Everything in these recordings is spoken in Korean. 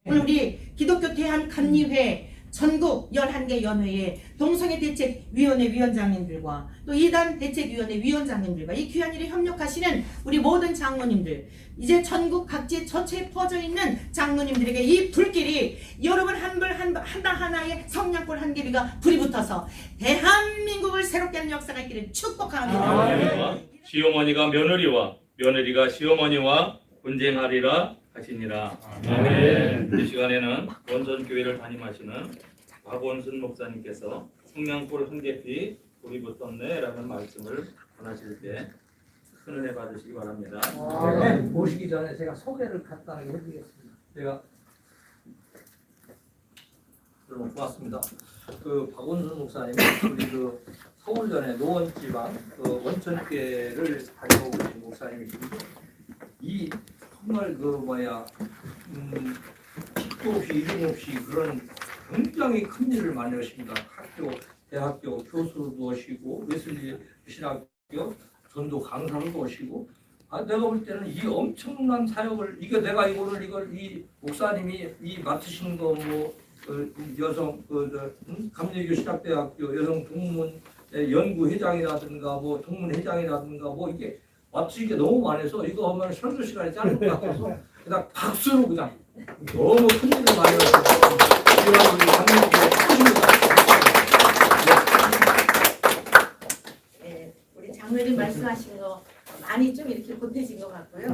오늘 우리 기독교 대한감리회 전국 11개 연회의 동성애 대책위원회 위원장님들과 또 이단 대책위원회 위원장님들과 이 귀한 일에 협력하시는 우리 모든 장로님들, 이제 전국 각지에 저체에 퍼져 있는 장로님들에게 이 불길이 여러분 하나하나의 성냥불 한 개비가 불이 붙어서 대한민국을 새롭게 하는 역사가 있기를 축복합니다. 시어머니가 며느리와 며느리가 시어머니와 분쟁하리라 하시니라. 아멘. 이 시간에는 원전교회를 담임하시는 박원순 목사님께서 성냥불 한 개피 불이 붙었네라는 말씀을 전하실 때 큰 은혜 받으시기 바랍니다. 모시기 전에 제가 소개를 간단하게 해드리겠습니다. 제가 여러분 고맙습니다. 그 박원순 목사님, 우리 그 서울전에 노원지방 그 원천교회를 다니고 계신 목사님이신데 이 정말 그 식도 없이 이름 없이 그런 굉장히 큰 일을 많이 하십니다. 학교, 대학교 교수도 하시고 웨슬리 신학교 전도 강사도 하시고 내가 볼 때는 이 엄청난 사역을 내가 이걸 이 목사님이 이 맡으신 거 여성 감리교 신학대학교 여성 동문 연구회장이라든가 동문회장이라든가 이게 맡으신 게 너무 많아서 이거 하면 설교 시간이 짧은 것 같아서 그냥 박수로 그냥 너무 큰 일을 많이 네, 우리 장로님 말씀하신 거 많이 좀 이렇게 보태진 것 같고요.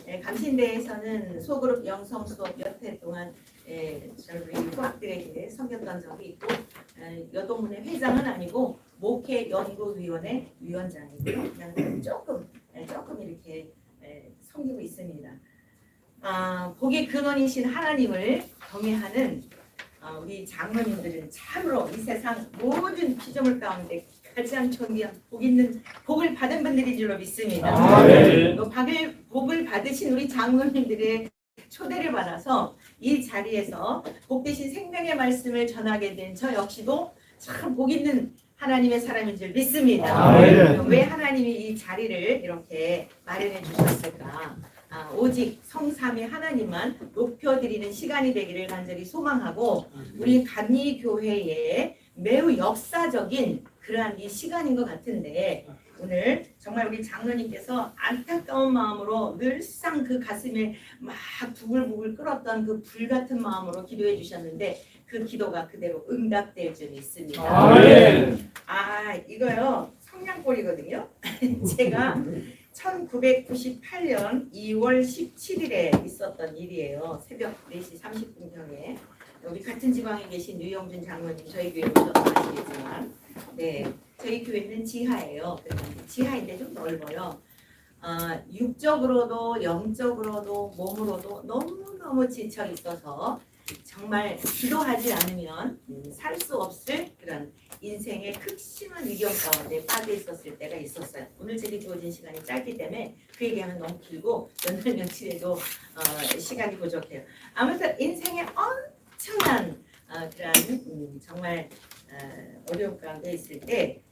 네, 감신대에서는 소그룹 영성 수업 몇 해 동안 우리 후학들에게 섬겼던 적이 있고 여동문회 회장은 아니고 목회연구위원회 위원장이고요. 그냥 조금 이렇게 섬기고 있습니다. 복의 근원이신 하나님을 경외하는 우리 장로님들은 참으로 이 세상 모든 피조물 가운데 가장 존귀한 복을 받은 분들인 줄로 믿습니다. 또 복을 받으신 우리 장로님들의 초대를 받아서 이 자리에서 복되신 생명의 말씀을 전하게 된 저 역시도 참 복 있는 하나님의 사람인 줄 믿습니다. 왜 하나님이 이 자리를 이렇게 마련해 주셨을까? 오직 성삼위 하나님만 높여드리는 시간이 되기를 간절히 소망하고 우리 감리교회에 매우 역사적인 그러한 이 시간인 것 같은데 오늘 정말 우리 장로님께서 안타까운 마음으로 늘상 그 가슴에 막 부글부글 끓었던 그 불같은 마음으로 기도해 주셨는데 그 기도가 그대로 응답될 줄 믿습니다. 이거요 성냥불이거든요. 제가 1998년 2월 17일에 있었던 일이에요. 새벽 4시 30분경에 우리 같은 지방에 계신 유영준 장로님 저희 교회로 오셔서 아시겠지만 저희 교회는 지하예요. 지하인데 좀 넓어요. 육적으로도 영적으로도 몸으로도 너무너무 지쳐 있어서 정말 기도하지 않으면 살 수 없을 그런 인생의 극심한 위경 가운데 빠져 있었을 때가 있었어요. 오늘 제게 주어진 시간이 짧기 때문에 그 얘기하면 너무 길고 연말 며칠에도 시간이 부족해요. 아무튼 인생의 엄청난 그런 정말 어려움 가운데 있을 때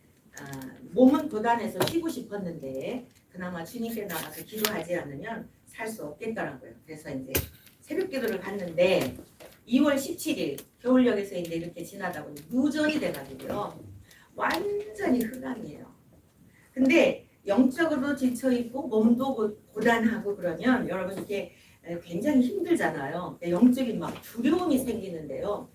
몸은 고단해서 쉬고 싶었는데 그나마 주님께 나가서 기도하지 않으면 살 수 없겠더라고요. 그래서 이제 새벽 기도를 갔는데 2월 17일 겨울역에서 이제 이렇게 지나다 보니 무전이 돼가지고요. 완전히 흑암이에요. 근데 영적으로 지쳐있고 몸도 고단하고 그러면 여러분 이렇게 굉장히 힘들잖아요. 영적인 막 두려움이 생기는데요.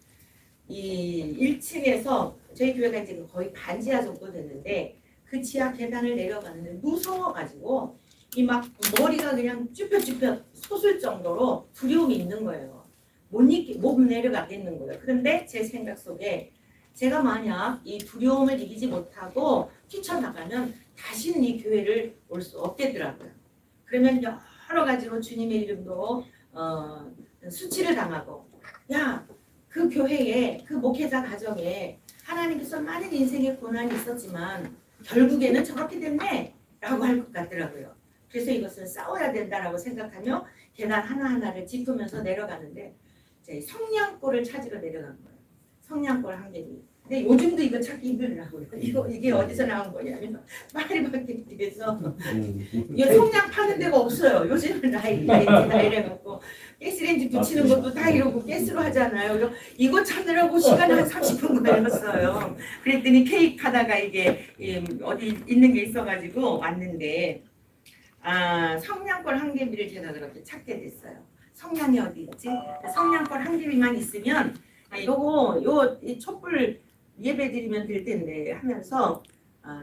이 1층에서 저희 교회가 이제 거의 반지하 정도 됐는데 그 지하 계단을 내려가는데 무서워가지고 이 막 머리가 그냥 쭈뼛쭈뼛 솟을 정도로 두려움이 있는 거예요. 못 내려가겠는 거예요. 그런데 제 생각 속에 제가 만약 이 두려움을 이기지 못하고 뛰쳐나가면 다시는 이 교회를 올 수 없겠더라고요. 그러면 여러 가지로 주님의 이름도 수치를 당하고 그 교회에 그 목회자 가정에 하나님께서 많은 인생의 고난이 있었지만 결국에는 저렇게 됐네 라고 할 것 같더라고요. 그래서 이것은 싸워야 된다라고 생각하며 계단 하나하나를 짚으면서 내려가는데 성냥불을 찾으러 내려간 거예요. 성냥골 한 개비. 근데 요즘도 이거 찾기 힘들더라고요. 이게 어디서 나온 거냐면 파리마켓에서 이 성냥 파는 데가 없어요. 요즘은 다 이래갖고 가스레인지 붙이는 것도 다 이러고 가스로 하잖아요. 그래서 이거 찾느라고 시간 한 30분 걸렸어요. 그랬더니 케이크 하다가 이게 어디 있는 게 있어가지고 왔는데 성냥골 한 개비를 제가 그렇게 찾게 됐어요. 성냥이 어디 있지? 성냥골 한 개비만 있으면 이 촛불 예배 드리면 될 텐데 하면서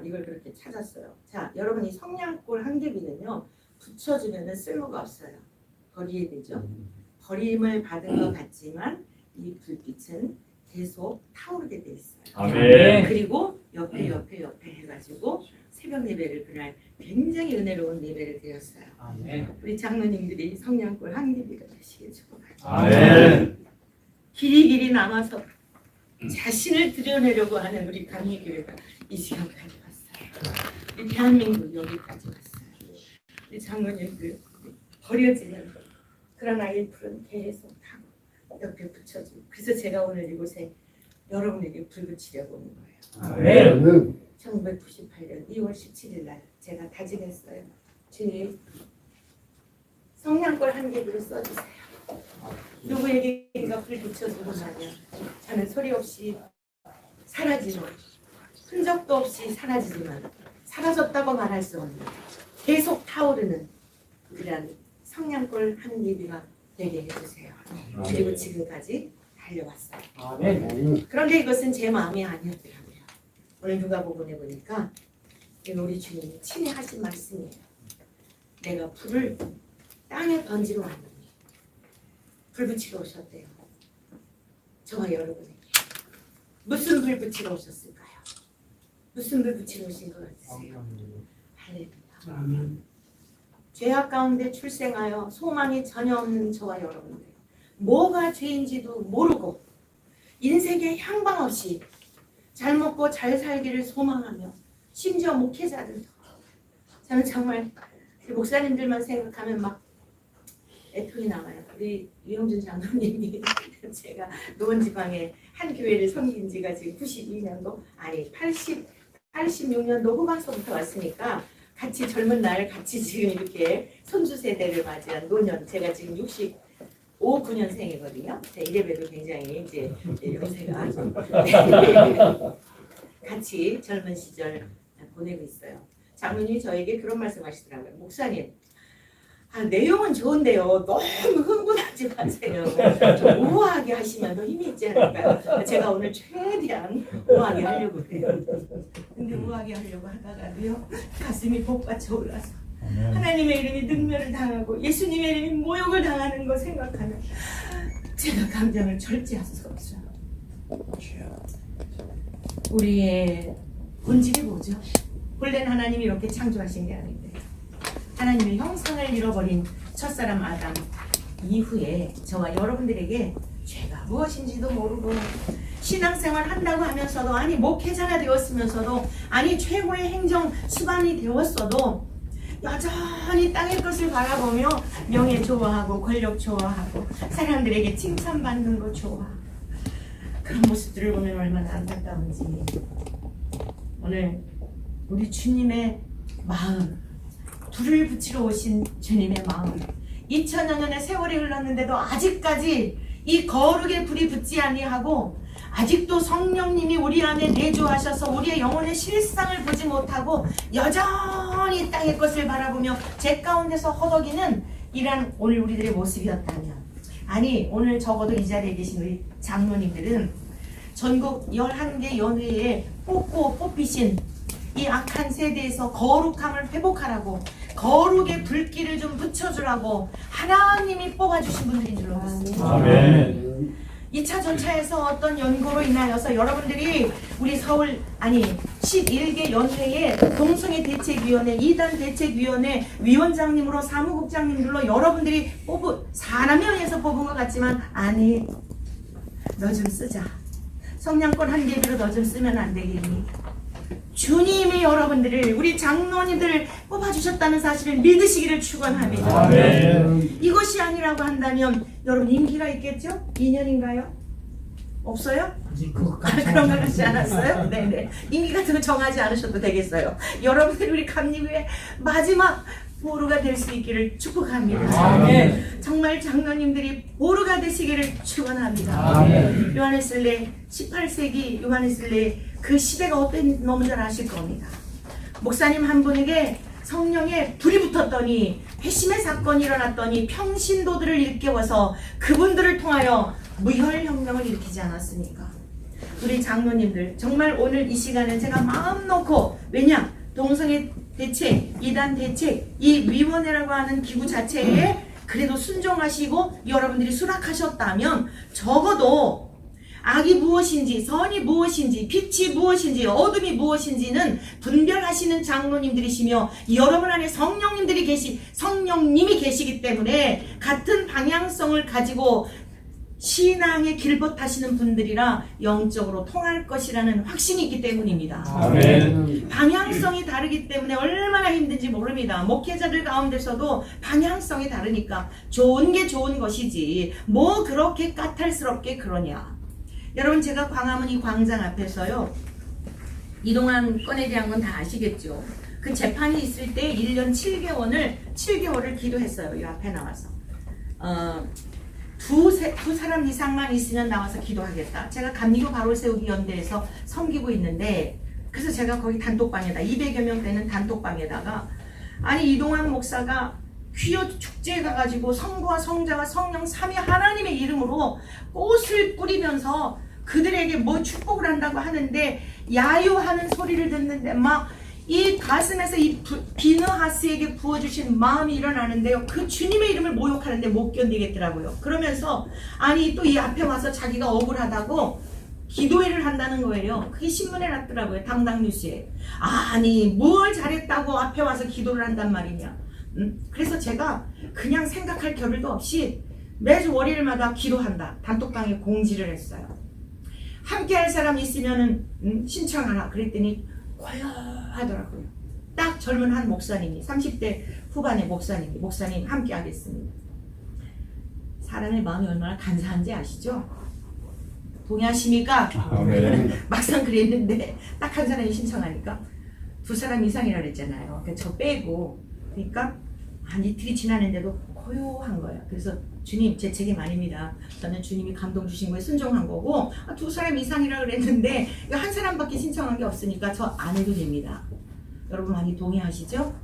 이걸 그렇게 찾았어요. 자, 여러분 이 성냥골 한 개비는요 붙여주면은 쓸모가 없어요. 버려야 되죠. 버림을 받은 것 같지만 이 불빛은 계속 타오르게 돼 있어요. 아멘. 그리고 옆에 해가지고 새벽 예배를 그날 굉장히 은혜로운 예배를 드렸어요. 아멘. 우리 장로님들이 성냥골 한 개비가 되시길 축복합니다. 아멘. 길이 남아서 자신을 드러내려고 하는 우리 감리교회가 이 시간까지 왔어요. 우리 대한민국 여기까지 왔어요. 우리 장로님들 버려지는 것. 그러나 이 불은 계속 타고 옆에 붙여지고. 그래서 제가 오늘 이곳에 여러분에게 불 붙이려고 온 거예요. 아멘. 1998년 2월 17일 날 제가 다짐했어요. 주님, 성냥골 한 개비로 써주세요. 누구에게 네가 불 붙여주고 나면 저는 소리 없이 사라지는 흔적도 없이 사라지지만 사라졌다고 말할 수 없는 계속 타오르는 그런 성냥골 한 개비가 되게 해주세요. 그리고 지금까지 달려왔어요. 아멘. 그런데 이것은 제 마음이 아니었더라고요. 오늘 누가복음에 보니까 우리 주님이 친히 하신 말씀이에요. 내가 불을 땅에 던지러 왔느니 불 붙이러 오셨대요. 저와 여러분에게 무슨 불 붙이러 오셨을까요? 무슨 불 붙이러 오신 것 같으세요? 할렐루야. 죄악 가운데 출생하여 소망이 전혀 없는 저와 여러분들, 뭐가 죄인지도 모르고 인생에 향방 없이 잘 먹고 잘 살기를 소망하며 심지어 목회자들도 저는 정말 목사님들만 생각하면 막 애통이 나와요. 우리 유영준 장로님이 제가 노원지방에 한 교회를 섬긴 지가 지금 92년도 아니 86년도 후반서부터 왔으니까 같이 젊은 날 같이 지금 이렇게 손주 세대를 맞이한 노년, 제가 지금 65, 9년생이거든요. 제 이래봬도 굉장히 이제 연세가 같이 젊은 시절 보내고 있어요. 장로님이 저에게 그런 말씀하시더라고요. 목사님, 내용은 좋은데요. 너무 흥분하지 마세요. 좀 우아하게 하시면 더 힘이 있지 않을까요? 제가 오늘 최대한 우아하게 하려고 해요. 근데 우아하게 하려고 하다가도요, 가슴이 복받쳐 올라서 하나님의 이름이 능멸을 당하고 예수님의 이름이 모욕을 당하는 거 생각하면 제가 감정을 절제할 수 없어요. 우리의 본질이 뭐죠? 본래는 하나님이 이렇게 창조하신 게 아닌데 하나님의 형상을 잃어버린 첫사람 아담 이후에 저와 여러분들에게 죄가 무엇인지도 모르고 신앙생활 한다고 하면서도, 아니 목회자가 되었으면서도, 아니 최고의 행정 수반이 되었어도 여전히 땅의 것을 바라보며 명예 좋아하고 권력 좋아하고 사람들에게 칭찬받는 거 좋아. 그런 모습들을 보면 얼마나 안타까운지. 오늘 우리 주님의 마음, 불을 붙이러 오신 주님의 마음, 2000여 년의 세월이 흘렀는데도 아직까지 이 거룩의 불이 붙지 아니하고 아직도 성령님이 우리 안에 내주하셔서 우리의 영혼의 실상을 보지 못하고 여전히 땅의 것을 바라보며 죄 가운데서 허덕이는 이런 오늘 우리들의 모습이었다면, 아니 오늘 적어도 이 자리에 계신 우리 장로님들은 전국 11개 연회에 뽑히신 이 악한 세대에서 거룩함을 회복하라고, 거룩의 불길을 좀 붙여주라고 하나님이 뽑아주신 분들인 줄로 믿습니다. 아멘. 2차 전차에서 어떤 연고로 인하여서 여러분들이 우리 서울 11개 연회의 동성애 대책위원회, 2단 대책위원회 위원장님으로 사무국장님들로 여러분들이 사람에 의해서 뽑은 것 같지만, 아니 너 좀 쓰자. 성냥골 한 개비로 너 좀 쓰면 안 되겠니? 주님이 여러분들을, 우리 장로님들을 뽑아주셨다는 사실을 믿으시기를 축원합니다. 아멘. 이것이 아니라고 한다면 여러분 임기가 있겠죠? 2년인가요? 없어요? 아직 그것까지 그런 거 같지 않았어요? 네네. 임기 같은 거 정하지 않으셔도 되겠어요. 여러분들이 우리 감리교의 마지막 보루가 될 수 있기를 축복합니다. 아멘. 정말 장로님들이 보루가 되시기를 축원합니다. 아멘. 요한에슬레 18세기 요한에슬레 그 시대가 어떤 너무 잘 아실 겁니다. 목사님 한 분에게 성령에 불이 붙었더니 회심의 사건이 일어났더니 평신도들을 일깨워서 그분들을 통하여 무혈혁명을 일으키지 않았습니까? 우리 장로님들 정말 오늘 이 시간은 제가 마음 놓고 왜냐 동성애 대책, 이단 대책 이 위원회라고 하는 기구 자체에 그래도 순종하시고 여러분들이 수락하셨다면 적어도 악이 무엇인지 선이 무엇인지 빛이 무엇인지 어둠이 무엇인지는 분별하시는 장로님들이시며 여러분 안에 성령님이 계시기 때문에 같은 방향성을 가지고 신앙의 길벗하시는 분들이라 영적으로 통할 것이라는 확신이 있기 때문입니다. 아멘. 방향성이 다르기 때문에 얼마나 힘든지 모릅니다. 목회자들 가운데서도 방향성이 다르니까 좋은 게 좋은 것이지 뭐 그렇게 까탈스럽게 그러냐. 여러분 제가 광화문 이 광장 앞에서요 이동환 건에 대한 건 다 아시겠죠. 그 재판이 있을 때 1년 7개월을 기도했어요. 이 앞에 나와서 두 사람 이상만 있으면 나와서 기도하겠다. 제가 감리교 바로세우기 연대에서 섬기고 있는데 그래서 제가 거기 단톡방에다 200여 명 되는 단톡방에다가 아니 이동환 목사가 퀴어 축제에 가가지고 성부와 성자와 성령 삼위 하나님의 이름으로 꽃을 뿌리면서 그들에게 뭐 축복을 한다고 하는데 야유하는 소리를 듣는데 막 이 가슴에서 이 비느하스에게 부어주신 마음이 일어나는데요. 그 주님의 이름을 모욕하는데 못 견디겠더라고요. 그러면서 아니 또 이 앞에 와서 자기가 억울하다고 기도회를 한다는 거예요. 그게 신문에 났더라고요. 당당 뉴스에. 아니 뭘 잘했다고 앞에 와서 기도를 한단 말이냐. 그래서 제가 그냥 생각할 겨를도 없이 매주 월요일마다 기도한다. 단톡방에 공지를 했어요. 함께 할 사람 있으면 신청하라. 그랬더니 고요하더라고요. 딱 젊은 한 목사님이 30대 후반의 목사님 함께 하겠습니다. 사람의 마음이 얼마나 간사한지 아시죠? 동의하십니까? 아멘. 막상 그랬는데 딱 한 사람이 신청하니까 두 사람 이상이라 그랬잖아요. 그러니까 저 빼고 그러니까 한 이틀이 지났는데도 고요한 거예요. 그래서 주님 제 책임 아닙니다. 저는 주님이 감동 주신 거에 순종한 거고 두 사람 이상이라 그랬는데 한 사람밖에 신청한 게 없으니까 저 안 해도 됩니다. 여러분 많이 동의하시죠?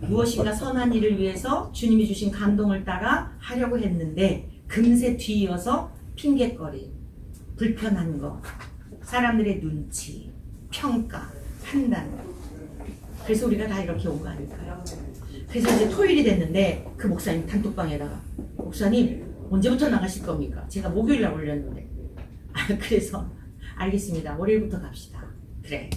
무엇인가 선한 일을 위해서 주님이 주신 감동을 따라 하려고 했는데 금세 뒤이어서 핑계거리, 불편한 거, 사람들의 눈치, 평가, 판단. 그래서 우리가 다 이렇게 온 거 아닐까요? 그래서 이제 토요일이 됐는데 그 목사님 단톡방에다가 목사님 언제부터 나가실 겁니까? 제가 목요일날 올렸는데 그래서 알겠습니다. 월요일부터 갑시다. 그래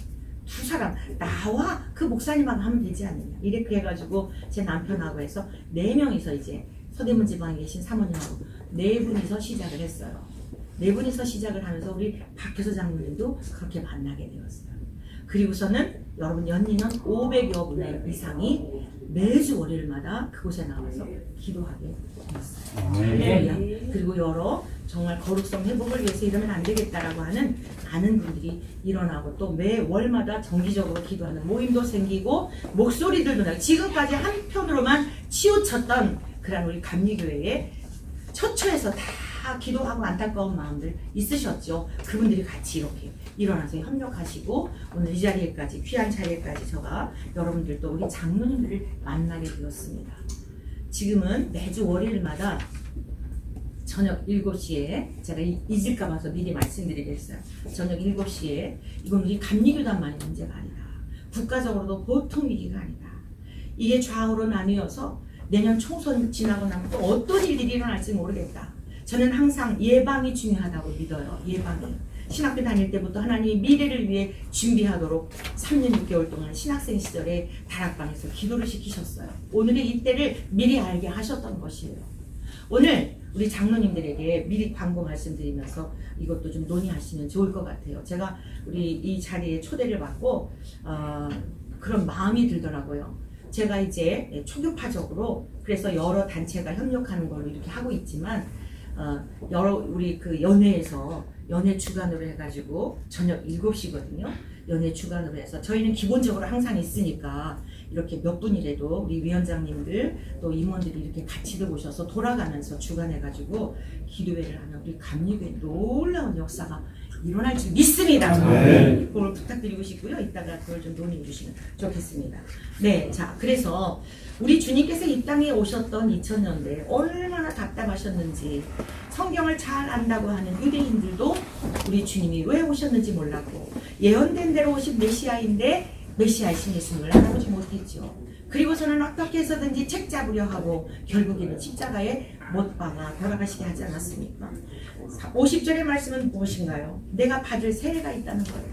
두 사람 나와 그 목사님하고 하면 되지 않느냐 이래 그래가지고 제 남편하고 해서 4명이서 이제 서대문 지방에 계신 사모님하고 4분이서 시작을 했어요. 4분이서 시작을 하면서 우리 박효서 장로님도 그렇게 만나게 되었어요. 그리고서는 여러분 연인은 500여 분의 이상이 매주 월요일마다 그곳에 나와서 기도하게 되었어요. 아멘. 그리고 여러 정말 거룩성 회복을 위해서 이러면 안 되겠다라고 하는 많은 분들이 일어나고 또 매 월마다 정기적으로 기도하는 모임도 생기고 목소리들도 나고 지금까지 한편으로만 치우쳤던 그런 우리 감리교회의 처처에서 다 기도하고 안타까운 마음들 있으셨죠. 그분들이 같이 이렇게 일어나서 협력하시고 오늘 이 자리에까지 귀한 자리에까지 제가 여러분들도 우리 장로님들을 만나게 되었습니다. 지금은 매주 월요일마다 저녁 7시에 제가 잊을까 봐서 미리 말씀드리겠어요. 저녁 7시에 이건 우리 감리교단만의 문제가 아니다. 국가적으로도 보통 위기가 아니다. 이게 좌우로 나뉘어서 내년 총선 지나고 나면 또 어떤 일들이 일어날지 모르겠다. 저는 항상 예방이 중요하다고 믿어요. 예방이. 신학교 다닐 때부터 하나님이 미래를 위해 준비하도록 3년 6개월 동안 신학생 시절에 다락방에서 기도를 시키셨어요. 오늘의 이때를 미리 알게 하셨던 것이에요. 오늘 우리 장로님들에게 미리 광고 말씀드리면서 이것도 좀 논의하시면 좋을 것 같아요. 제가 우리 이 자리에 초대를 받고 그런 마음이 들더라고요. 제가 이제 초교파적으로 그래서 여러 단체가 협력하는 걸로 이렇게 하고 있지만 우리 그 연회에서 연회 주간으로 해가지고 저녁 7시거든요. 연회 주간으로 해서 저희는 기본적으로 항상 있으니까 이렇게 몇 분이라도 우리 위원장님들 또 임원들이 이렇게 같이들 오셔서 돌아가면서 주간해가지고 기도회를 하면 우리 감리교회 놀라운 역사가 일어날 줄 믿습니다. 네. 그걸 부탁드리고 싶고요. 이따가 그걸 좀 논의해 주시면 좋겠습니다. 네, 자 그래서 우리 주님께서 이 땅에 오셨던 2000년대 얼마나 답답하셨는지 성경을 잘 안다고 하는 유대인들도 우리 주님이 왜 오셨는지 몰랐고 예언된 대로 오신 메시아인데 메시아이신 예수님을 알아보지 못했죠. 그리고서는 어떻게 해서든지 책 잡으려 하고 결국에는 십자가에 못 박아 돌아가시게 하지 않았습니까? 50절의 말씀은 무엇인가요? 내가 받을 세례가 있다는 거예요.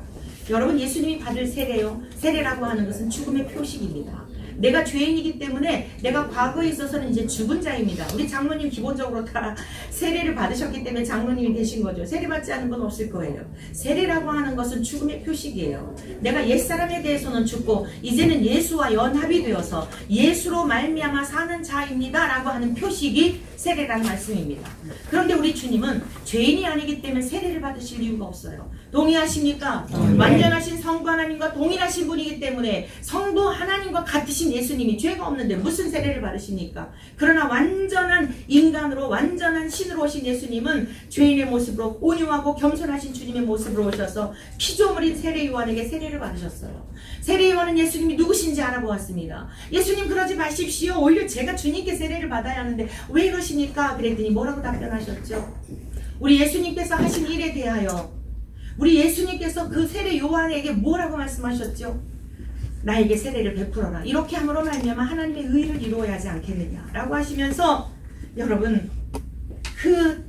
여러분 예수님이 받을 세례요. 세례라고 하는 것은 죽음의 표식입니다. 내가 죄인이기 때문에 내가 과거에 있어서는 이제 죽은 자입니다. 우리 장로님 기본적으로 다 세례를 받으셨기 때문에 장로님이 되신 거죠. 세례 받지 않은 건 없을 거예요. 세례라고 하는 것은 죽음의 표식이에요. 내가 옛사람에 대해서는 죽고 이제는 예수와 연합이 되어서 예수로 말미암아 사는 자입니다 라고 하는 표식이 세례라는 말씀입니다. 그런데 우리 주님은 죄인이 아니기 때문에 세례를 받으실 이유가 없어요. 동의하십니까? 완전하신 성부 하나님과 동일하신 분이기 때문에 성부 하나님과 같으신 예수님이 죄가 없는데 무슨 세례를 받으십니까? 그러나 완전한 인간으로 완전한 신으로 오신 예수님은 죄인의 모습으로 온유하고 겸손하신 주님의 모습으로 오셔서 피조물인 세례 요한에게 세례를 받으셨어요. 세례 요한은 예수님이 누구신지 알아보았습니다. 예수님 그러지 마십시오. 오히려 제가 주님께 세례를 받아야 하는데 왜 이러십니까? 그랬더니 뭐라고 답변하셨죠? 우리 예수님께서 하신 일에 대하여 우리 예수님께서 그 세례 요한에게 뭐라고 말씀하셨죠? 나에게 세례를 베풀어라. 이렇게 함으로 말미암아 하나님의 의를 이루어야 하지 않겠느냐라고 하시면서 여러분 그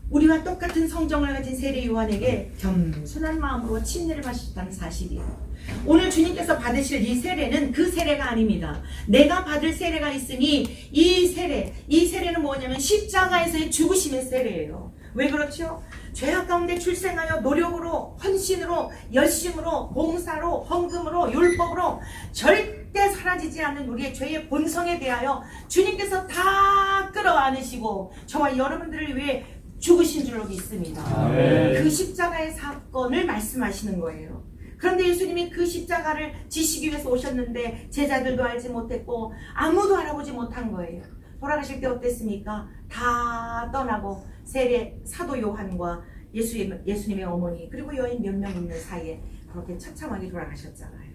우리와 똑같은 성정을 가진 세례 요한에게 겸손한 마음으로 침례를 받으셨다는 사실이에요. 오늘 주님께서 받으실 이 세례는 그 세례가 아닙니다. 내가 받을 세례가 있으니 이 세례는 뭐냐면 십자가에서의 죽으심의 세례예요. 왜 그렇죠? 죄악 가운데 출생하여 노력으로 헌신으로 열심으로 봉사로 헌금으로 율법으로 절대 사라지지 않는 우리의 죄의 본성에 대하여 주님께서 다 끌어안으시고 저와 여러분들을 위해 죽으신 줄로 믿습니다. 그 십자가의 사건을 말씀하시는 거예요. 그런데 예수님이 그 십자가를 지시기 위해서 오셨는데 제자들도 알지 못했고 아무도 알아보지 못한 거예요. 돌아가실 때 어땠습니까? 다 떠나고 세례 사도 요한과 예수님의 어머니 그리고 여인 몇 명 있는 사이에 그렇게 처참하게 돌아가셨잖아요.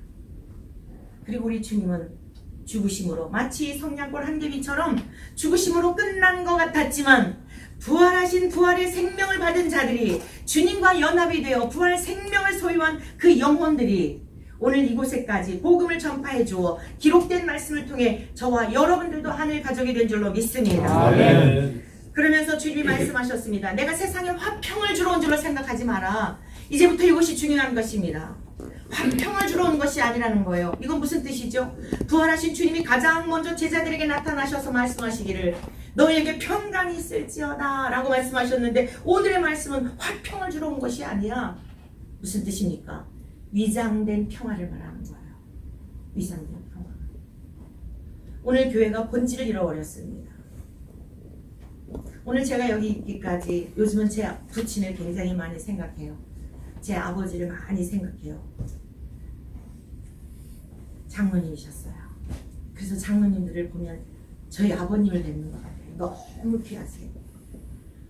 그리고 우리 주님은 죽으심으로 마치 성냥골 한 개비처럼 죽으심으로 끝난 것 같았지만 부활하신 부활의 생명을 받은 자들이 주님과 연합이 되어 부활 생명을 소유한 그 영혼들이 오늘 이곳에까지 복음을 전파해 주어 기록된 말씀을 통해 저와 여러분들도 하늘 가족이 된 줄로 믿습니다. 아멘. 그러면서 주님이 말씀하셨습니다. 내가 세상에 화평을 주러 온 줄로 생각하지 마라. 이제부터 이것이 중요한 것입니다. 화평을 주러 온 것이 아니라는 거예요. 이건 무슨 뜻이죠? 부활하신 주님이 가장 먼저 제자들에게 나타나셔서 말씀하시기를 너희에게 평강이 있을지어다 라고 말씀하셨는데 오늘의 말씀은 화평을 주러 온 것이 아니야. 무슨 뜻입니까? 위장된 평화를 말하는 거예요. 위장된 평화. 오늘 교회가 본질을 잃어버렸습니다. 오늘 제가 여기 있기까지 요즘은 제 부친을 굉장히 많이 생각해요. 제 아버지를 많이 생각해요. 장로님이셨어요. 그래서 장로님들을 보면 저희 아버님을 뵙는 것 같아요. 너무 귀하세요.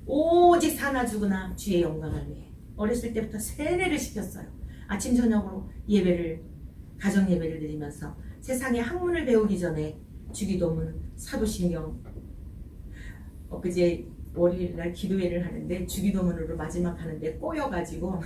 오직 사나 죽으나 주의 영광을 위해 어렸을 때부터 세례를 시켰어요. 아침 저녁으로 예배를 가정 예배를 드리면서 세상의 학문을 배우기 전에 주기도문 사도신경 엊그제 월요일날 기도회를 하는데 주기도문으로 마지막 하는데 꼬여가지고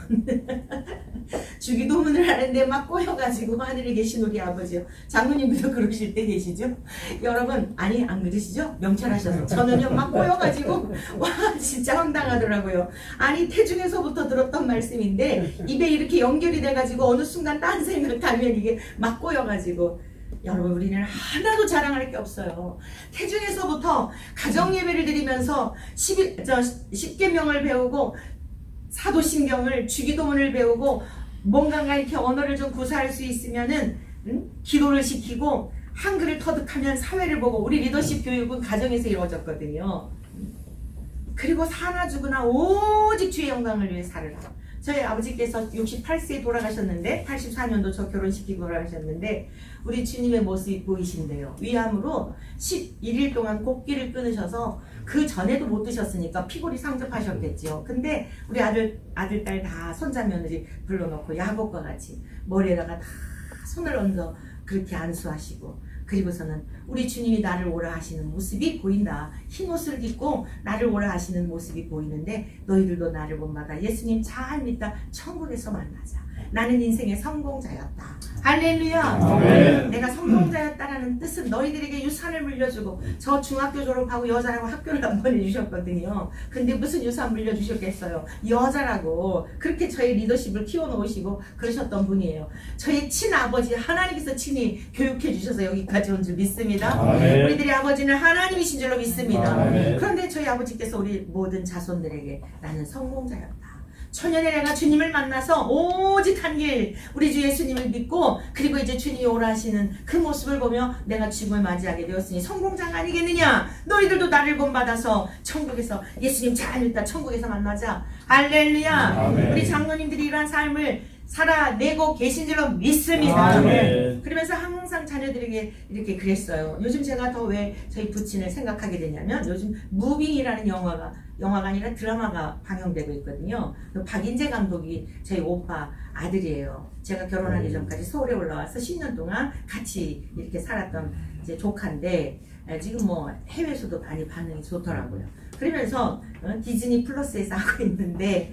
주기도문을 하는데 막 꼬여가지고 하늘에 계신 우리 아버지요. 장로님들도 그러실 때 계시죠? 여러분 아니 안 그러시죠? 명찰하셔서 저는요 막 꼬여가지고 와 진짜 황당하더라고요. 아니 태중에서부터 들었던 말씀인데 입에 이렇게 연결이 돼가지고 어느 순간 딴 생각하면 이게 막 꼬여가지고 여러분 우리는 하나도 자랑할 게 없어요. 태중에서부터 가정예배를 드리면서 10계명을 배우고 사도신경을 주기도문을 배우고 뭔가 이렇게 언어를 좀 구사할 수 있으면은 기도를 시키고 한글을 터득하면 사회를 보고 우리 리더십 교육은 가정에서 이루어졌거든요. 그리고 사나 죽으나 오직 주의 영광을 위해 살으라. 저희 아버지께서 68세에 돌아가셨는데 84년도 저 결혼시키고 돌아가셨는데 우리 주님의 모습이 보이신대요. 위암으로 11일 동안 곡기를 끊으셔서 그 전에도 못 드셨으니까 피골이 상접하셨겠지요. 근데 우리 아들 딸 다 손자 며느리 불러놓고 야곱과 같이 머리에다가 다 손을 얹어 그렇게 안수하시고, 그리고서는 우리 주님이 나를 오라 하시는 모습이 보인다. 흰 옷을 입고 나를 오라 하시는 모습이 보이는데 너희들도 나를 본받아 예수님 잘 믿다 천국에서 만나자. 나는 인생의 성공자였다. 할렐루야. 아멘. 내가 성공자였다라는 뜻은 너희들에게 유산을 물려주고, 저 중학교 졸업하고 여자라고 학교를 안 보내주셨거든요. 근데 무슨 유산 물려주셨겠어요. 여자라고 그렇게 저의 리더십을 키워놓으시고 그러셨던 분이에요. 저의 친아버지 하나님께서 친히 교육해 주셔서 여기까지 온 줄 믿습니다. 아멘. 우리들의 아버지는 하나님이신 줄로 믿습니다. 아멘. 그런데 저희 아버지께서 우리 모든 자손들에게 나는 성공자였다. 초년에 내가 주님을 만나서 오직 한 길, 우리 주 예수님을 믿고, 그리고 이제 주님이 오라 하시는 그 모습을 보며 내가 죽음을 맞이하게 되었으니 성공자가 아니겠느냐. 너희들도 나를 본받아서 천국에서 예수님 잘 믿다 천국에서 만나자. 할렐루야. 아멘. 우리 장로님들이 이러한 삶을 살아내고 계신 줄로 믿습니다. 아멘. 그러면서 항상 자녀들에게 이렇게 그랬어요. 요즘 제가 더 왜 저희 부친을 생각하게 되냐면, 요즘 무빙이라는 영화가 아니라 드라마가 방영되고 있거든요. 그 박인재 감독이 저희 오빠 아들이에요. 제가 결혼하기 전까지 서울에 올라와서 10년 동안 같이 이렇게 살았던 이제 조카인데, 지금 뭐 해외에서도 많이 반응이 좋더라고요. 그러면서 디즈니 플러스에서 하고 있는데,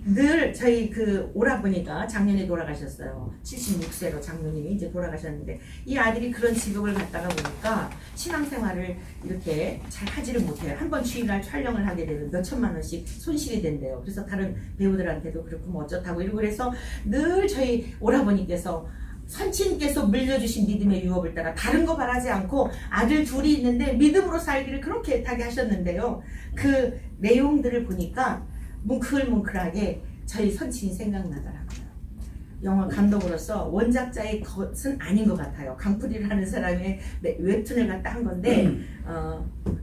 늘 저희 그 오라버니가 작년에 돌아가셨어요. 76세로 장로님이 이제 돌아가셨는데, 이 아들이 그런 직업을 갖다가 보니까 신앙생활을 이렇게 잘 하지를 못해요. 한번 주일날 촬영을 하게 되면 몇 천만 원씩 손실이 된대요. 그래서 다른 배우들한테도 그렇고 뭐 어쩌다고 이러고 그래서 늘 저희 오라버니께서 선친께서 물려주신 믿음의 유업을 따라 다른 거 바라지 않고 아들 둘이 있는데 믿음으로 살기를 그렇게 애타게 하셨는데요. 그 내용들을 보니까 뭉클뭉클하게 저희 선친이 생각나더라고요. 영화 감독으로서 원작자의 것은 아닌 것 같아요. 강풀이라는 사람의 웹툰을 갖다 한 건데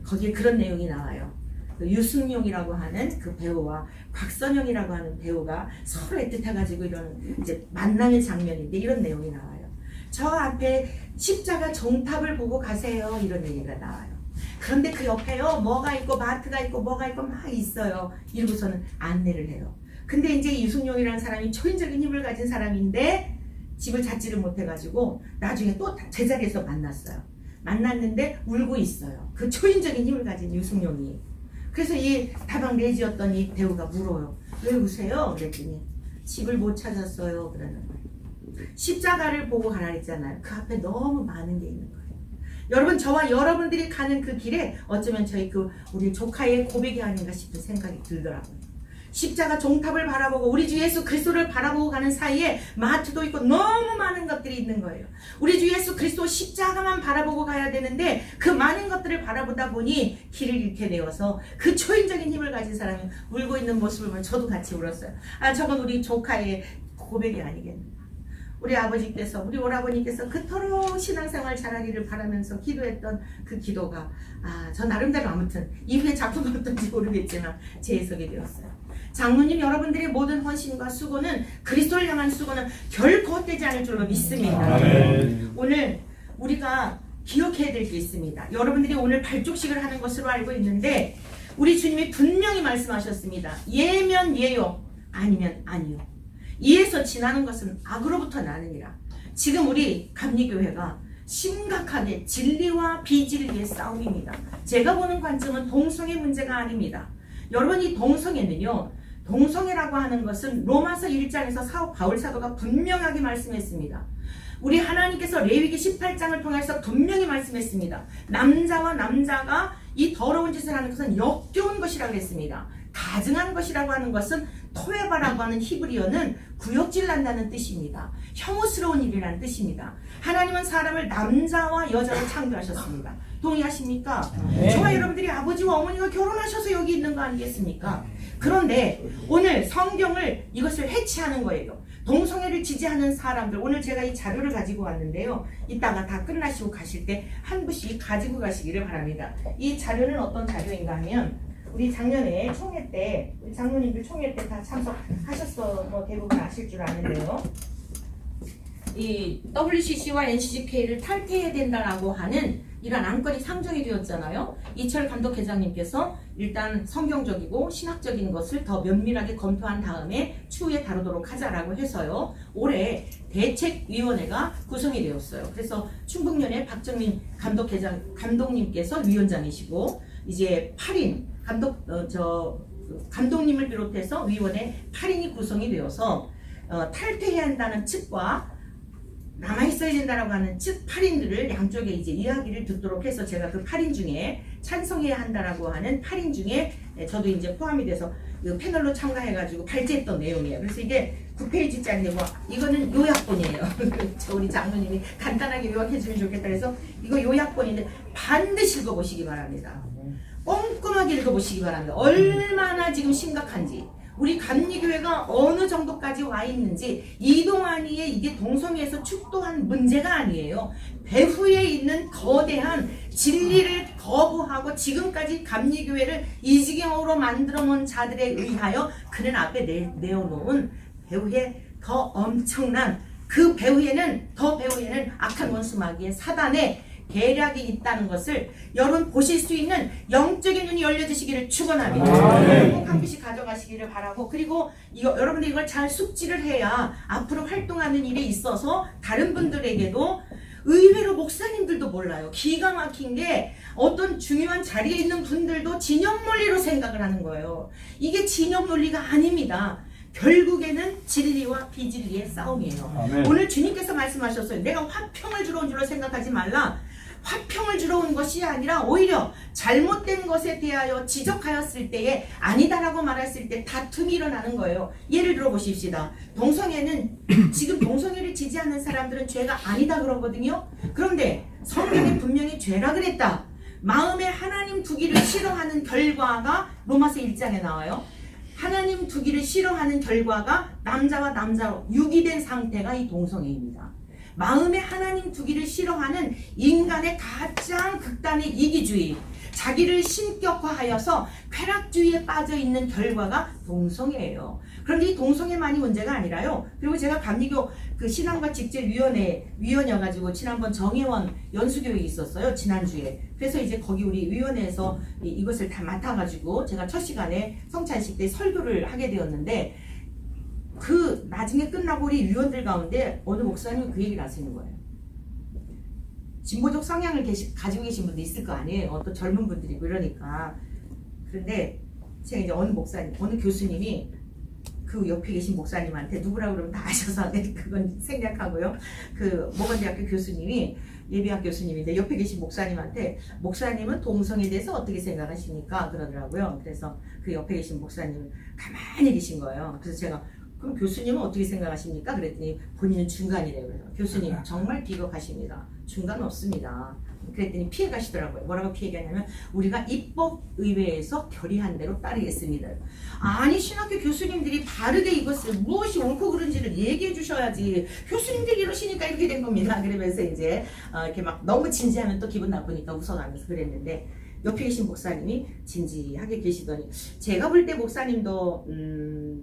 거기에 그런 내용이 나와요. 그 유승용이라고 하는 그 배우와 곽선영이라고 하는 배우가 서로 애틋해가지고 이런 이제 만남의 장면인데 이런 내용이 나와요. 저 앞에 십자가 정탑을 보고 가세요. 이런 얘기가 나와요. 그런데 그 옆에요 뭐가 있고 마트가 있고 뭐가 있고 막 있어요. 이러고서는 안내를 해요. 근데 이제 유승용이라는 사람이 초인적인 힘을 가진 사람인데 집을 찾지를 못해가지고 나중에 또 제자리에서 만났어요. 만났는데 울고 있어요. 그 초인적인 힘을 가진 유승용이. 그래서 이 다방 내지였던 이 배우가 물어요. 왜 우세요? 그랬더니 집을 못 찾았어요. 그러는 거예요. 십자가를 보고 가라 했잖아요. 그 앞에 너무 많은 게 있는 거예요. 여러분, 저와 여러분들이 가는 그 길에 어쩌면 저희 우리 조카의 고백이 아닌가 싶은 생각이 들더라고요. 십자가 종탑을 바라보고 우리 주 예수 그리스도를 바라보고 가는 사이에 마트도 있고 너무 많은 것들이 있는 거예요. 우리 주 예수 그리스도 십자가만 바라보고 가야 되는데 그 많은 것들을 바라보다 보니 길을 잃게 되어서 그 초인적인 힘을 가진 사람이 울고 있는 모습을 보면 저도 같이 울었어요. 아, 저건 우리 조카의 고백이 아니겠는가. 우리 아버지께서, 우리 오라버니께서 그토록 신앙생활 잘하기를 바라면서 기도했던 그 기도가, 저 나름대로 아무튼 이후에 작품이 어떤지 모르겠지만 제 해석이 되었어요. 장로님 여러분들의 모든 헌신과 수고는, 그리스도를 향한 수고는 결코 헛되지 않을 줄로 믿습니다. 아멘. 오늘 우리가 기억해야 될 게 있습니다. 여러분들이 오늘 발족식을 하는 것으로 알고 있는데 우리 주님이 분명히 말씀하셨습니다. 예면 예요, 아니면 아니요. 이에서 지나는 것은 악으로부터 나느니라. 지금 우리 감리교회가 심각하게 진리와 비진리의 싸움입니다. 제가 보는 관점은 동성애 문제가 아닙니다. 여러분, 이 동성애는요, 동성애라고 하는 것은 로마서 1장에서 바울 사도가 분명하게 말씀했습니다. 우리 하나님께서 레위기 18장을 통해서 분명히 말씀했습니다. 남자와 남자가 이 더러운 짓을 하는 것은 역겨운 것이라고 했습니다. 가증한 것이라고 하는 것은 토에바라고 하는 히브리어는 구역질 난다는 뜻입니다. 혐오스러운 일이라는 뜻입니다. 하나님은 사람을 남자와 여자로 창조하셨습니다. 동의하십니까? 네. 저와 여러분들이 아버지와 어머니가 결혼하셔서 여기 있는 거 아니겠습니까? 그런데 오늘 성경을 이것을 해치하는 거예요. 동성애를 지지하는 사람들, 오늘 제가 이 자료를 가지고 왔는데요. 이따가 다 끝나시고 가실 때 한 부씩 가지고 가시기를 바랍니다. 이 자료는 어떤 자료인가 하면 우리 작년에 총회 때 우리 장로님들 총회 때 다 참석하셨어 뭐 대부분 아실 줄 아는데요. 이 WCC와 NCCK를 탈퇴해야 된다라고 하는 이런 안건이 상정이 되었잖아요. 이철 감독회장님께서 일단 성경적이고 신학적인 것을 더 면밀하게 검토한 다음에 추후에 다루도록 하자라고 해서요. 올해 대책위원회가 구성이 되었어요. 그래서 충북연의 박정민 감독님께서 위원장이시고 이제 8인 감독님을 비롯해서 위원회 8인이 구성이 되어서 탈퇴해야 한다는 측과 남아있어야 된다라고 하는 측 8인들을 양쪽에 이제 이야기를 듣도록 해서 제가 그 8인 중에 찬성해야 한다라고 하는 8인 중에 저도 이제 포함이 돼서 그 패널로 참가해가지고 발제했던 내용이에요. 그래서 이게 9페이지짜리인데 뭐 이거는 요약본이에요. 우리 장로님이 간단하게 요약해주면 좋겠다 해서 이거 요약본인데 반드시 읽어보시기 바랍니다. 꼼꼼하게 읽어보시기 바랍니다. 얼마나 지금 심각한지 우리 감리교회가 어느 정도까지 와 있는지 이동환이의 이게 동성애에서 축도한 문제가 아니에요. 배후에 있는 거대한 진리를 거부하고 지금까지 감리교회를 이 지경으로 만들어 놓은 자들에 의하여 그는 앞에 내어놓은 배후에 더 엄청난 그 배후에는 악한 원수 마귀의 사단의 계략이 있다는 것을 여러분 보실 수 있는 영적인 눈이 열려지시기를 축원합니다. 꼭 한 개씩 가져가시기를 바라고 그리고 여러분들 이걸 잘 숙지를 해야 앞으로 활동하는 일에 있어서 다른 분들에게도 의외로 목사님들도 몰라요. 기가 막힌 게 어떤 중요한 자리에 있는 분들도 진영 논리로 생각을 하는 거예요. 이게 진영 논리가 아닙니다. 결국에는 진리와 비진리의 싸움이에요. 아멘. 오늘 주님께서 말씀하셨어요. 내가 화평을 주러 온 줄로 생각하지 말라. 화평을 주러 온 것이 아니라 오히려 잘못된 것에 대하여 지적하였을 때에 아니다라고 말했을 때 다툼이 일어나는 거예요. 예를 들어 보십시다. 동성애는 지금 동성애를 지지하는 사람들은 죄가 아니다 그러거든요. 그런데 성경이 분명히 죄라 그랬다. 마음에 하나님 두기를 싫어하는 결과가 로마서 1장에 나와요. 하나님 두기를 싫어하는 결과가 남자와 남자로 유기된 상태가 이 동성애입니다. 마음에 하나님 두기를 싫어하는 인간의 가장 극단의 이기주의, 자기를 신격화하여서 쾌락주의에 빠져있는 결과가 동성애예요. 그런데 이 동성애만이 문제가 아니라요. 그리고 제가 감리교 그 신앙과 직제위원이어가지고 지난번 정혜원 연수교육이 있었어요. 지난주에. 그래서 이제 거기 우리 위원회에서 이것을 다 맡아가지고 제가 첫 시간에 성찬식 때 설교를 하게 되었는데 그 나중에 끝나고 우리 위원들 가운데 어느 목사님이 그 얘기를 하시는 거예요. 진보적 성향을 가지고 계신 분도 있을 거 아니에요. 어떤 젊은 분들이고 이러니까. 그런데 제가 이제 어느 교수님이 그 옆에 계신 목사님한테 누구라고 그러면 다 아셔서 그건 생략하고요. 그 모건대학교 교수님이 예비학 교수님인데 옆에 계신 목사님한테 목사님은 동성에 대해서 어떻게 생각하십니까? 그러더라고요. 그래서 그 옆에 계신 목사님은 가만히 계신 거예요. 그래서 제가 그럼 교수님은 어떻게 생각하십니까? 그랬더니 본인은 중간이래요. 그래서 교수님 정말 비겁하십니다. 중간 없습니다. 그랬더니 피해가시더라고요. 뭐라고 피해가냐면 우리가 입법의회에서 결의한 대로 따르겠습니다. 아니 신학교 교수님들이 바르게 이것을 무엇이 옳고 그른지를 얘기해 주셔야지 교수님들이 이러시니까 이렇게 된 겁니다. 그러면서 이제 이렇게 막 너무 진지하면 또 기분 나쁘니까 웃어가면서 그랬는데 옆에 계신 목사님이 진지하게 계시더니 제가 볼 때 목사님도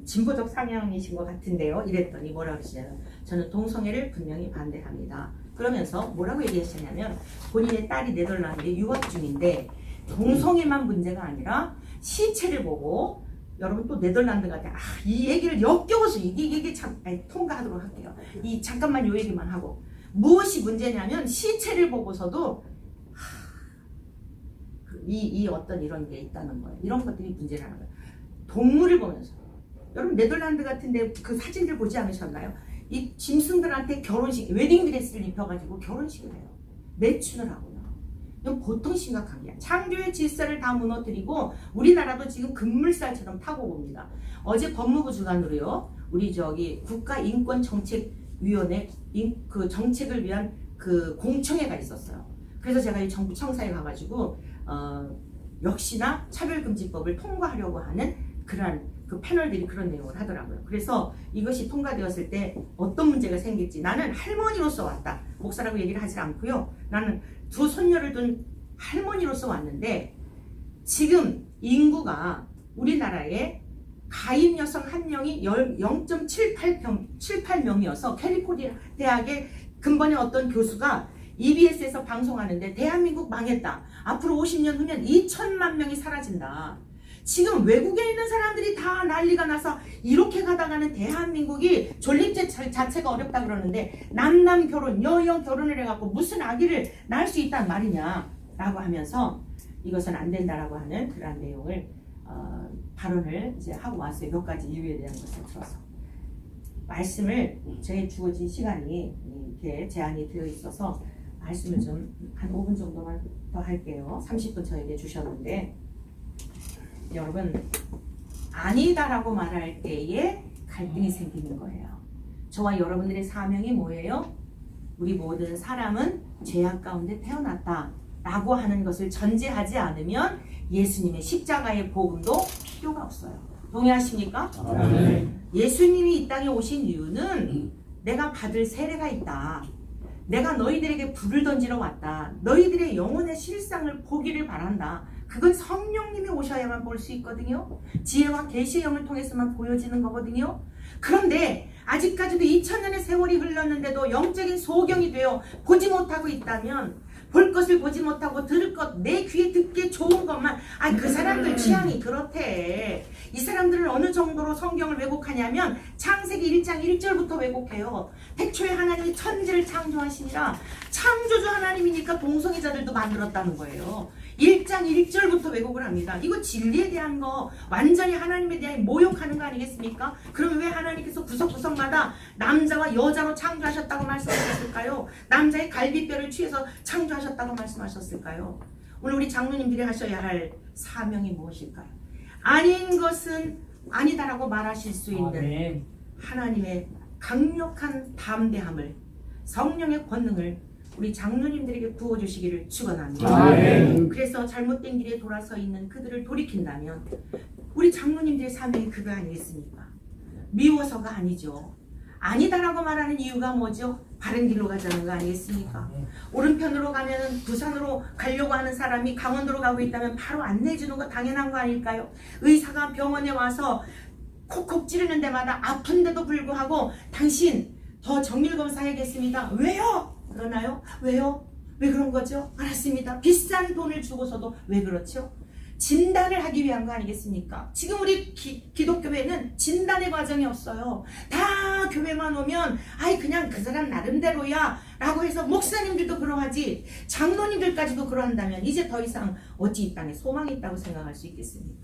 진보적 상향이신 것 같은데요. 이랬더니 뭐라고 하시냐면 저는 동성애를 분명히 반대합니다. 그러면서 뭐라고 얘기하시냐면 본인의 딸이 네덜란드에 유학 중인데 동성애만 문제가 아니라 시체를 보고 여러분 또 네덜란드 같아. 이 얘기를 역겨워서 이게 참 통과하도록 할게요. 잠깐만 요 얘기만 하고 무엇이 문제냐면 시체를 보고서도 이 어떤 이런 게 있다는 거예요. 이런 것들이 문제라는 거예요. 동물을 보면서 여러분 네덜란드 같은데 그 사진들 보지 않으셨나요? 이 짐승들한테 결혼식 웨딩드레스를 입혀가지고 결혼식을 해요. 매춘을 하고요. 이건 보통 심각한 게 창조의 질서를 다 무너뜨리고 우리나라도 지금 급물살처럼 타고 옵니다. 어제 법무부 주관으로요. 우리 국가인권정책위원회 그 정책을 위한 그 공청회가 있었어요. 그래서 제가 이 정부 청사에 가가지고 역시나 차별금지법을 통과하려고 하는 그러한 그 패널들이 그런 내용을 하더라고요. 그래서 이것이 통과되었을 때 어떤 문제가 생길지 나는 할머니로서 왔다. 목사라고 얘기를 하지 않고요. 나는 두 손녀를 둔 할머니로서 왔는데 지금 인구가 우리나라에 가임 여성 한 명이 0.78명이어서 캘리포니아 대학의 근본의 어떤 교수가 EBS에서 방송하는데 대한민국 망했다. 앞으로 50년 후면 2천만 명이 사라진다. 지금 외국에 있는 사람들이 다 난리가 나서 이렇게 가다가는 대한민국이 존립제 자체가 어렵다 그러는데 남남 결혼, 여여 결혼을 해갖고 무슨 아기를 낳을 수 있단 말이냐 라고 하면서 이것은 안 된다라고 하는 그런 내용을 발언을 이제 하고 왔어요. 몇 가지 이유에 대한 것을 들어서 말씀을 제 주어진 시간이 이렇게 제한이 되어 있어서 말씀을 좀 한 5분 정도만 더 할게요. 30분 저에게 주셨는데 여러분 아니다라고 말할 때에 갈등이 생기는 거예요. 저와 여러분들의 사명이 뭐예요? 우리 모든 사람은 죄악 가운데 태어났다 라고 하는 것을 전제하지 않으면 예수님의 십자가의 복음도 필요가 없어요. 동의하십니까? 예수님이 이 땅에 오신 이유는 내가 받을 세례가 있다. 내가 너희들에게 불을 던지러 왔다. 너희들의 영혼의 실상을 보기를 바란다. 그건 성령님이 오셔야만 볼 수 있거든요. 지혜와 계시의 영을 통해서만 보여지는 거거든요. 그런데 아직까지도 2000년의 세월이 흘렀는데도 영적인 소경이 되어 보지 못하고 있다면 볼 것을 보지 못하고 들을 것, 내 귀에 듣기에 좋은 것만 그 사람들 취향이 그렇대. 이 사람들은 어느 정도로 성경을 왜곡하냐면 창세기 1장 1절부터 왜곡해요. 태초에 하나님이 천지를 창조하시니라. 창조주 하나님이니까 동성애자들도 만들었다는 거예요. 1장 1절부터 왜곡을 합니다. 이거 진리에 대한 거 완전히 하나님에 대한 모욕하는 거 아니겠습니까? 그럼 왜 하나님께서 구석구석마다 남자와 여자로 창조하셨다고 말씀하셨을까요? 남자의 갈비뼈를 취해서 창조하셨다고 말씀하셨을까요? 오늘 우리 장로님들이 하셔야 할 사명이 무엇일까요? 아닌 것은 아니다라고 말하실 수 있는 하나님의 강력한 담대함을, 성령의 권능을 우리 장로님들에게 부어주시기를 축원합니다. 그래서 잘못된 길에 돌아서 있는 그들을 돌이킨다면 우리 장로님들의 사명이 그거 아니겠습니까? 미워서가 아니죠. 아니다라고 말하는 이유가 뭐죠? 바른 길로 가자는 거 아니겠습니까? 오른편으로 가면 부산으로 가려고 하는 사람이 강원도로 가고 있다면 바로 안내해주는 거 당연한 거 아닐까요? 의사가 병원에 와서 콕콕 찌르는 데마다 아픈데도 불구하고 당신 더 정밀검사해야겠습니다. 왜요? 그러나요? 왜요? 왜 그런 거죠? 알았습니다. 비싼 돈을 주고서도 왜 그렇죠? 진단을 하기 위한 거 아니겠습니까? 지금 우리 기독교회는 진단의 과정이 없어요. 다 교회만 오면 그냥 그 사람 나름대로야 라고 해서 목사님들도 그러하지 장로님들까지도 그러한다면 이제 더 이상 어찌 이 땅에 소망이 있다고 생각할 수 있겠습니까?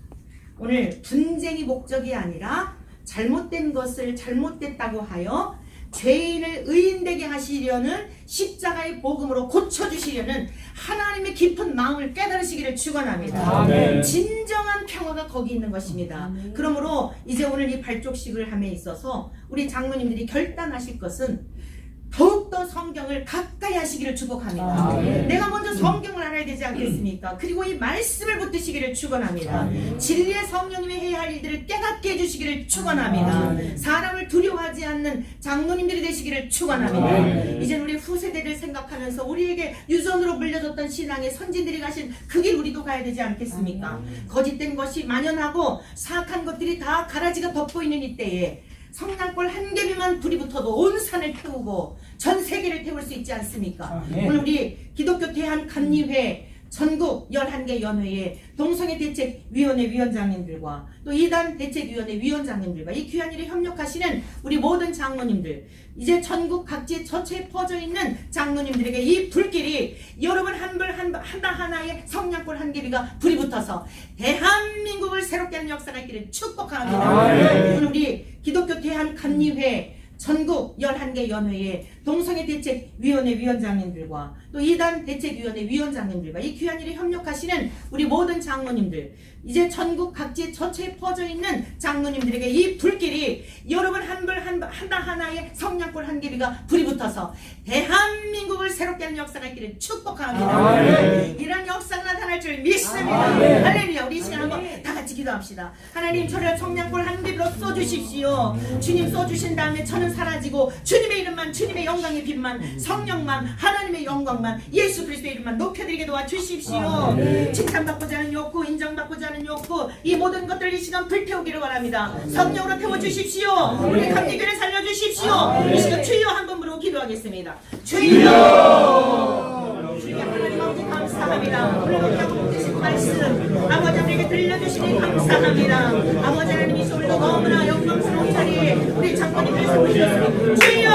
오늘 분쟁이 목적이 아니라 잘못된 것을 잘못됐다고 하여 죄인을 의인되게 하시려는 십자가의 복음으로 고쳐주시려는 하나님의 깊은 마음을 깨달으시기를 축원합니다. 진정한 평화가 거기 있는 것입니다. 그러므로 이제 오늘 이 발족식을 함에 있어서 우리 장로님들이 결단하실 것은 더욱더 성경을 가까이 하시기를 축복합니다. 내가 먼저 성경을 알아야 되지 않겠습니까? 그리고 이 말씀을 붙드시기를 축원합니다. 진리의 성령님이 해야 할 일들을 깨닫게 해주시기를 축원합니다. 사람을 두려워하지 않는 장로님들이 되시기를 축원합니다. 이제 우리 후세대를 생각하면서 우리에게 유전으로 물려줬던 신앙의 선진들이 가신 그 길 우리도 가야 되지 않겠습니까? 거짓된 것이 만연하고 사악한 것들이 다 가라지가 덮어있는 이때에 성냥불 한 개비만 불이 붙어도 온 산을 태우고 전 세계를 태울 수 있지 않습니까? 오늘 우리 기독교 대한감리회 전국 11개 연회의 동성애 대책위원회 위원장님들과 또 이단 대책위원회 위원장님들과 이 귀한 일에 협력하시는 우리 모든 장로님들, 이제 전국 각지에 저체에 퍼져 있는 장로님들에게 이 불길이 여러분 하나하나의 성냥불 한 개비가 불이 붙어서 대한민국을 새롭게 하는 역사가 있기를 축복합니다. 오늘 우리 기독교 대한감리회 전국 11개 연회의 동성애 대책위원회 위원장님들과 또 이단 대책위원회 위원장님들과 이 귀한 일에 협력하시는 우리 모든 장로님들, 이제 전국 각지에 저체에 퍼져 있는 장로님들에게 이 불길이 여러분 하나하나의 성냥불 한 개비가 불이 붙어서 대한민국을 새롭게 하는 역사가 있기를 축복합니다. 이런 역사가 나타나 나타날 줄 믿습니다. 할렐루야. 우리 이 시간 한번 다 같이 기도합시다. 하나님 저를 성냥불 한 개로 쏘주십시오. 주님 쏘주신 다음에 저는 사라지고 주님의 이름만, 주님의 영광의 빛만, 성령만, 하나님의 영광만, 예수 그리스도의 이름만 높여드리게 도와주십시오. 칭찬받고자 하는 욕구, 인정받고자 하는 욕구, 이 모든 것들 이 시간 불태우기를 바랍니다. 성령으로 태워주십시오. 우리 감리교를 살려주십시오. 이 시간 주여 한 번으로 기도하겠습니다. 주여! 주여 하나님 아버지 감사합니다. 오늘 하고 계신 말씀 아버지 하나님께 들려주시니 감사합니다. 아버지 하나님 이 소리도 너무나 영광스러운 자리에 우리 장로님을 세우셨으니 주여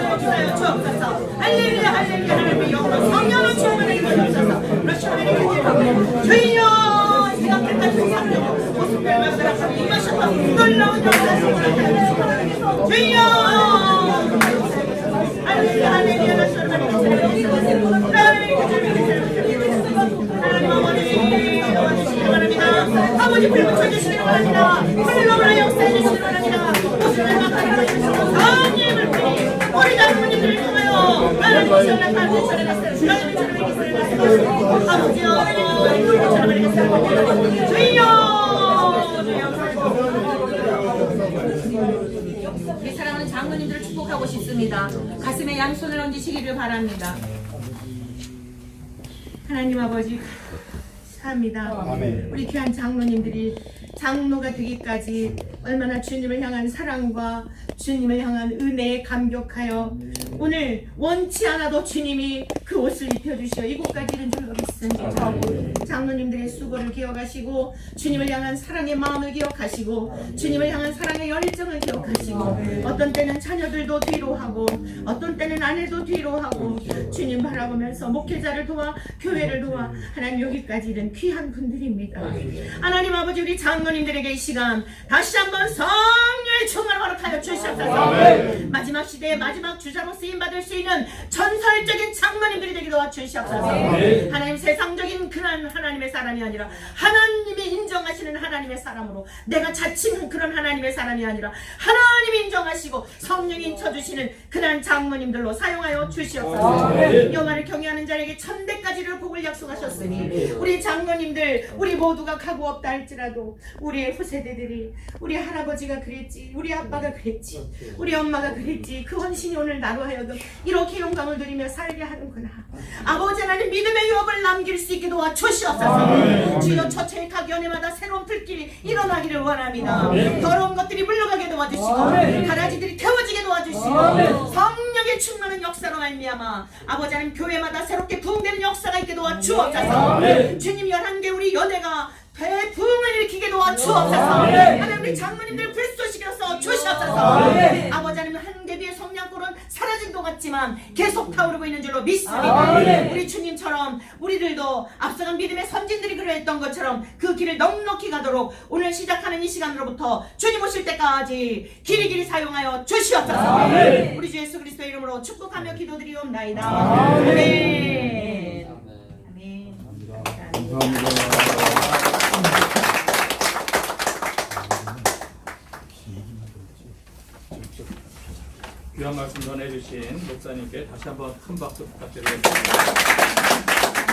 역사여 주옵소서. 할렐루야 할렐루야. 하나님의 영광 성령으로 충만하게 주옵소서. 그렇지 하나님 주여 시간 끝까지 상대로 모습별만 들어가서 임하셔서 놀라운 역사 성령을 주여 할렐루야 할렐루야. 하나님 아버지 바랍니다. 아버지 불 붙여주시기 바랍니다. 불러오라 역사해 주시기 바랍니다. 모습을 막하게 주시고 성령을 뿌리 우리 장로님들을 통하여 하나님처럼 하나님처럼 하나님처럼 아버지여 불처럼 하겠습니다. 주여 우리 사랑하는 장로님들을 축복하고 싶습니다. 가슴에 양손을 얹으시기를 바랍니다. 하나님 아버지 감사합니다. 우리 귀한 장로님들이 장로가 되기까지 얼마나 주님을 향한 사랑과 주님을 향한 은혜에 감격하여 오늘 원치 않아도 주님이 그 옷을 입혀주시어 이곳까지 이른 줄로 믿습니다. 장로님들의 수고를 기억하시고 주님을 향한 사랑의 마음을 기억하시고 주님을 향한 사랑의 열정을 기억하시고 어떤 때는 자녀들도 뒤로 하고 어떤 때는 아내도 뒤로 하고 주님 바라보면서 목회자를 도와 교회를 도와 하나님 여기까지 이른 귀한 분들입니다. 하나님 아버지 우리 장로님들에게 이 시간 다시 한번 성령의 충만을 허락하여 주시옵소서. 마지막 시대의 마지막 주자로 쓰임받을 수 있는 전설적인 장로님들이 되게 도와주시옵소서. 하나님 세상적인 그런 하나님의 사람이 아니라 하나님이 인정하시는 하나님의 사람으로 내가 자칭한 그런 하나님의 사람이 아니라 하나님이 인정하시고 성령이 인쳐주시는 그런 장로님들로 사용하여 주시옵소서. 영화를 경외하는 자에게 천대까지를 복을 약속하셨으니 우리 장로님들 우리 모두가 각오 없다 할지라도 우리의 후세대들이 우리 할아버지가 그랬지 우리 아빠가 그랬지 우리 엄마가 그랬지 그 헌신이 오늘 나로 하여금 이렇게 영광을 누리며 살게 하는구나. 아버지 하나님 믿음의 유업을 남길 수 있게 도와주시옵소서. 주여 처처의 각 연애마다 새로운 불길이 일어나기를 원합니다. 더러운 것들이 물러가게 도와주시고 가라지들이 태워지게 도와주시고 성령의 충만한 역사로 말미암아 아버지 하나님 교회마다 새롭게 부흥되는 역사가 있게 도와주옵소서. 주님 11개 우리 연애가 대부흥을 일으키게 도와주옵소서. 하나님 우리 장로님들 불쏘시켜서 주시옵소서. 아버지 하나님 한 개비의 성냥불은 사라진 것 같지만 계속 타오르고 있는 줄로 믿습니다. 우리 주님처럼 우리들도 앞서간 믿음의 선진들이 그러했던 것처럼 그 길을 넉넉히 가도록 오늘 시작하는 이 시간으로부터 주님 오실 때까지 길이길이 사용하여 주시옵소서. 우리 주 예수 그리스도의 이름으로 축복하며 기도드리옵나이다. 아멘. 아멘. 감사합니다. 귀한 말씀 전해주신 목사님께 다시 한번 큰 박수 부탁드리겠습니다.